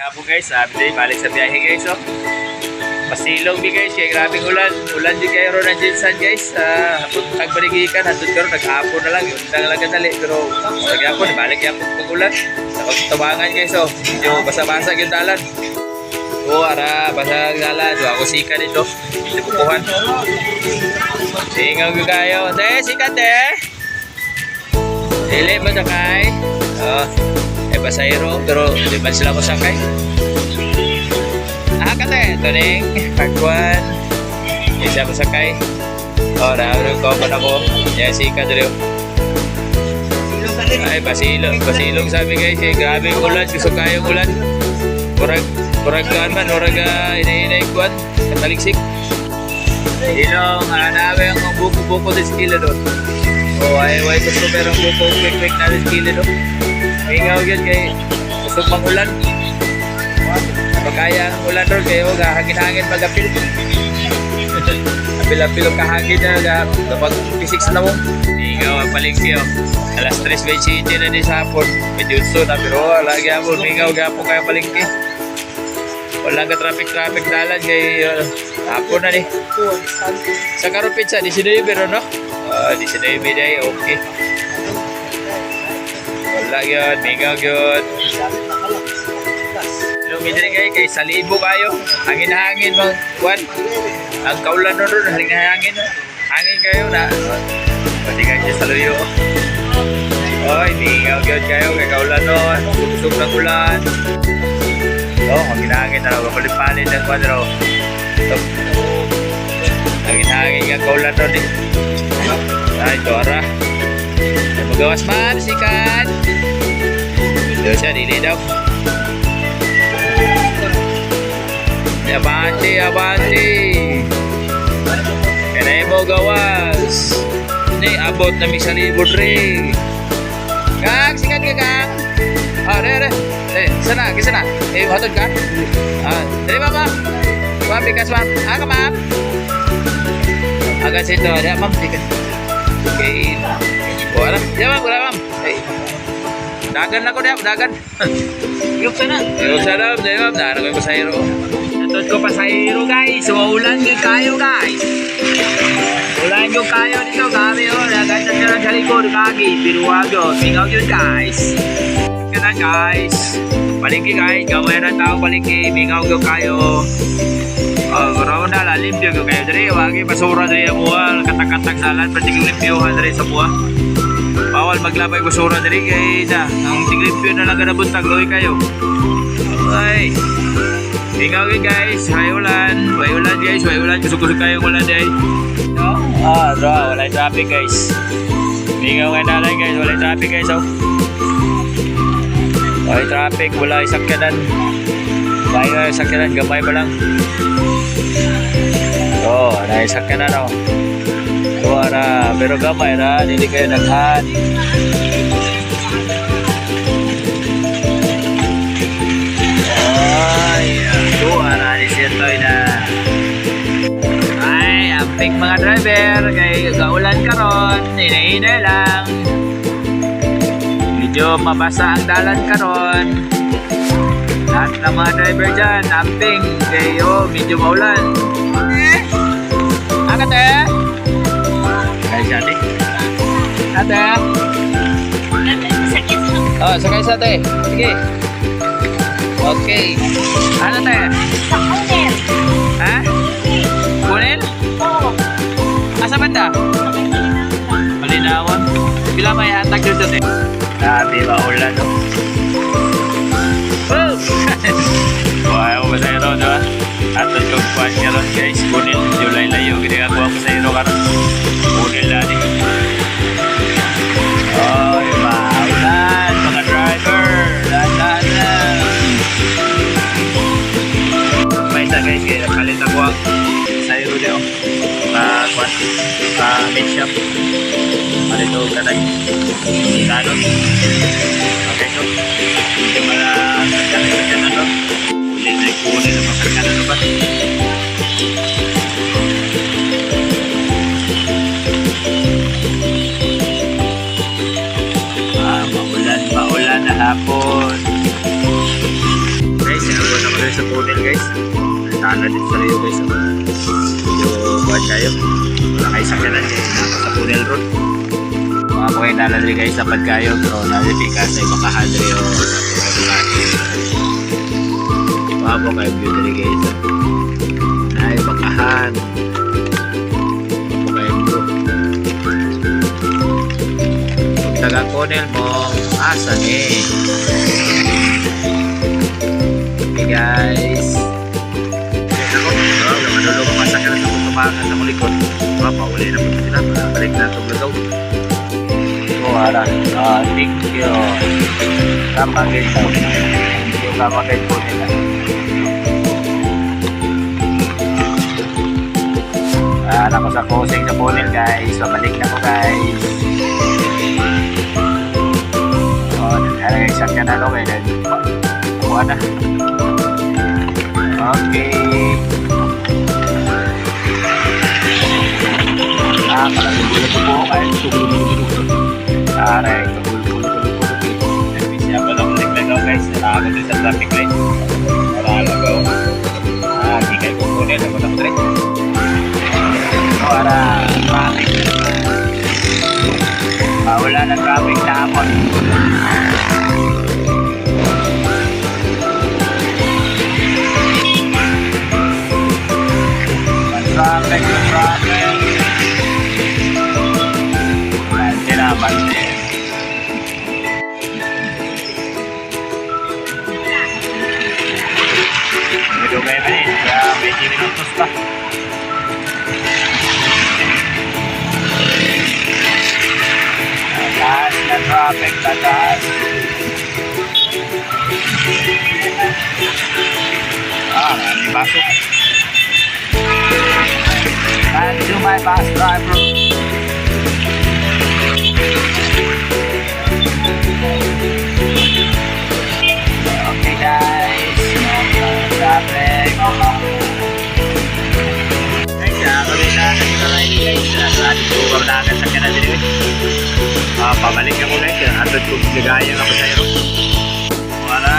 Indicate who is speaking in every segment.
Speaker 1: nga po guys, sabi tayo balik sa biyahe guys. Oh. Pasilong di guys, kaya grabing ulan. Ulan di kayo ron ang Jinsan guys. Nagbaligikan, hatod ka ron, naghapon na lang. Yun lang lang kadali. Pero naghapon, balik yan po pag-ulan. Sa pagtabangan guys, oh. Medyo basa-basa yung dalan. Oo, ara, basa ang dalan. So, ako sika dito. Hindi pupuhan. Singaw ko kayo. Sikat Dili mo sakay. Pasayro, pero hindi man sila ko sakay. Ito ning part 1. Hindi siya ko sakay. Naharap ko pa na ko. Jessica dito. Ay, pasilong sabi guys. Grabe yung ulan. Gusto kayong ulan. Murag man. Murag inay kuwan. Kataliksik. Ilong, nawe ang buko-buko sa skila doon. Ay, gusto merong buko quick na sa skila doon. Mingaw yun kay gusto pang ulan. Pagkaya ang ulan doon kayo, hangin-hangin mag-apil. Apil-apil ang kahangin na kapag pisik sa lawong. Mingaw ang palingki. Alas 3:20 na din sa hapon. Medyo so na pero lagi hapon. Mingaw gapon kayo palingki. Walang ka-traffic dalan kay hapon na ni. Sa karupit sa 19 pero no? 19 day, okay. Wala yun, mingaw yun. Lumidri kayo, kay salibo kayo. Hangin-hangin mo, Juan. Ang kaulan nun ron, hangin-hangin. Hangin kayo na. Pati kayo sa luyo. Oy, mingaw yun kayo, kay kaulan nun. Susog ng ulan. Hangin-hangin na raw. Palit-palit ng kwadro. Hangin-hangin ang kaulan nun eh. Ay, Dora. Magawas man, sikat. Doon siya, dili daw. Abante. Kanay mo gawas. Ini abot na may salibod rin. Kang, sikat ka, Kang. Re. Sana. Hatod ka? Dali, mama. Ma'am, bikas, ma'am. Ka, ma'am. Agad sito. Dali, ma'am, bikas. Okay. Wala, ma'am. Dagan ako diyan, dagan. Yung sana, ma'am. Dara ko yung pasahero. Natod ko pasahero, guys. So, ulan yung kayo, guys. Ulan yung kayo dito, kami, Naganda nyo lang sa likod, kagi. Piruwag yun. Mingaw yun, guys. Kaya guys. Palingki, guys. Gamay na tao, palingki. Mingaw yung kayo. Raw na lalim yung kayo dari. Wagi basura dari ang buwan. Katak-katak salan. Patigil limpyohan dari sa buwan. Bawal maglabay basura dari kay na. Ang tiglimpyo na lang ganabuntag. Loy kayo. Ay. Mingaw yun guys. Hay ulan. Way ulan guys. Way ulan. Gusto kayo ulan day. Wala yung traffic guys. Mingaw nga nalang guys. Wala yung traffic guys. Wala yung traffic. Wala yung sakyanan. Wala yung sakyanan. Gamay pa lang. Naisakyan na no. Pero gamay na, hindi kayo naghan. Nisitoy na. Ay, amping mga driver, kay gaulan ka ron, hinay-hinay lang. Medyo mabasa ang dalan ka ron. Lahat ng mga driver dyan, amping, kayo, medyo maulan. Ate? Sakay siya, ate. Ate? Sakay siya, ate. Sige. Okay. Ano, ate?
Speaker 2: Kunil.
Speaker 1: Ha? Kunil?
Speaker 2: Oo.
Speaker 1: Asa banda? Malinawan. Bila may hatag dito, ate? Grabe ba ulan, no? Wow, masaya ron, no? At yung kuwan niya ron, guys. Kunil. Julay layo. Ginagawa ko sa iro ka ron. Kunil natin. Ay, maulan, mga driver. Lahat na. May isa, guys. Kaya kalit ako ang sa iro niyo. Meat shop. Malito ka tayo. Ikanon. Okay, so. Hindi pala sagyan na ito. Kunil na mapagkan na ba? Maulan na hapon. Guys, rin sa tunnel guys. Tala din sa Rio guys. Yung buwan kayo. Wala kayo sa kanan guys. Sa tunnel road. Mga po kayo nalalari guys sa pagkayo. Pero nalipika sa ibang kahadri o sa tunnel lagi. Mga po kayo beauty guys. Ay bakahan. Mga po kayo bro. Kung taga tunnel mo, asan eh. Okay guys. Manulog ang masakyan sa tumakan sa kulikot. Pauli na po sila. Balik na itong lagaw. So, thank you. Kapagay po. Thank you, kapagay po nila. Ako sa closing na po nila guys. Pabalik na po guys. Nagkaragay sa kanalo kayo. Kuha na. Okay. Kalau po kayo aray, tulo-tulo. Siya pa lang ulit-legaw guys. Nakakot din sa traffic light. Nakakagaw. Hindi kayo kukunin. Ako na ko rin. Para traffic na naman. Wala na traffic na hapon. Traffic. Bante. Medyo kayo ba eh, kaya may 10 minutos pa. Taas na traffic, taas. May pasok. And to my bus driver. Okay guys, traffic. Guys, kabila na sila na guys. Atin ko kablagan sa kanan din guys. Pabalik ako guys. Atin ko ligayang ako sa iro. Wala.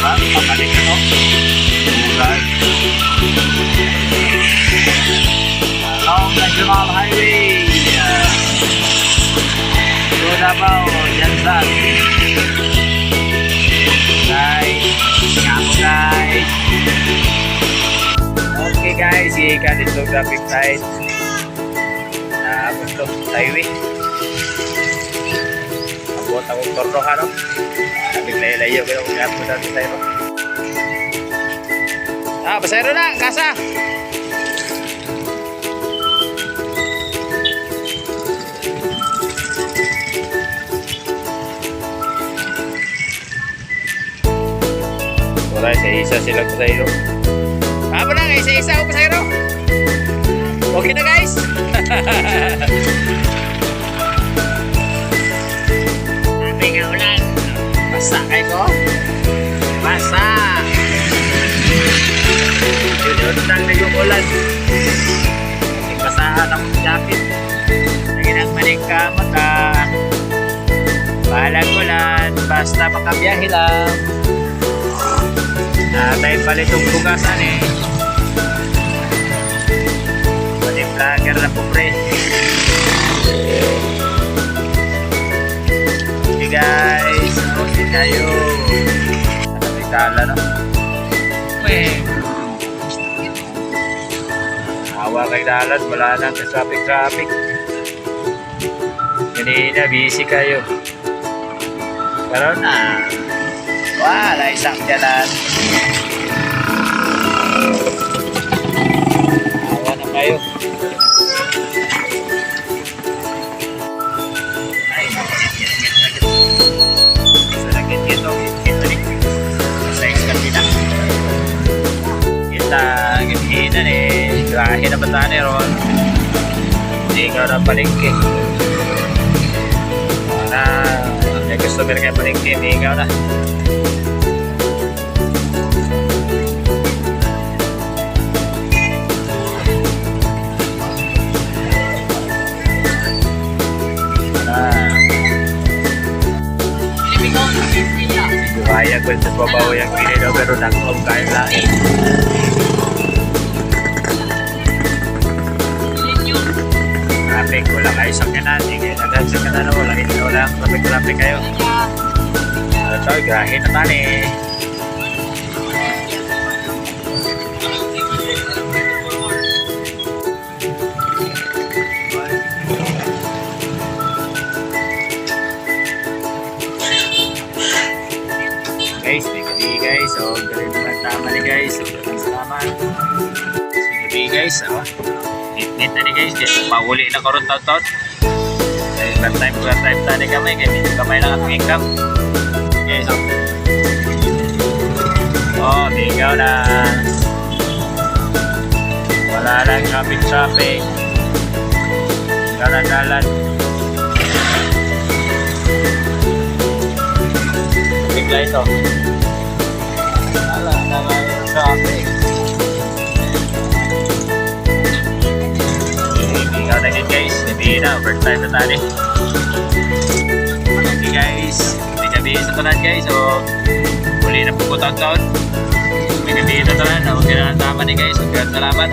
Speaker 1: Pabalik ako. Guys. Along National Highway. Davao, Jansan. Guys, nga po guys. Okay guys, iikan dito traffic light. Abot to, highway. Abot akong torno ka no. Bigla-ilayo kayo kung abot natin tayo. Pasayro na, kasa. Isa-isa silang pasayro. Ano lang, isa-isa ako pasayro. Okay na guys. Sabi nga ulan. Basa kayo ko. Basa. Yun lang na yung ulan. Basahan akong jacket. Lagyan ang maling mata. Bahalang ulan. Basta makabiyahe lang. Tayo pala itong bugasan eh. Pati vlogger na po pre. Okay guys, okay tayo. May tala no? Hawa kay dalan, wala na sa traffic. Kanina busy kayo. Pero na wala isang jalan. Awa na kayo. Ay, nakakit. Sa lagit ito rin. Sa iskatina. Kita, githinan eh. Grahe na bata ni Ron. Hindi ka na palengke. May customer kayo palengke, hindi ka na. Buhayag pwede babaw yung gilid daw pero nagkulong kayo lang eh. Traffic, wala kayo sa kanan, hindi kayo nagdaan sa kanan, wala traffic kayo. Ito, gahin na tani. Guys, may gabi guys, so galing naman tama ni guys, so salamat. May gabi guys, nit na ni guys, dito pauli na karon taon-taon. Grand time tani kami, kaya dito kamay lang atong income. Okay, so bigaw na. Wala lang traffic. Dalan-dalan. Bigla ito. Wala yung traffic. Bigaw na yun guys. Hindi na, overtime na tani. Okay guys, may gabi sa tanan guys. So, huli na po taon-taon. May gabi na tanan. Huwag na tama ni guys. Huwag salamat.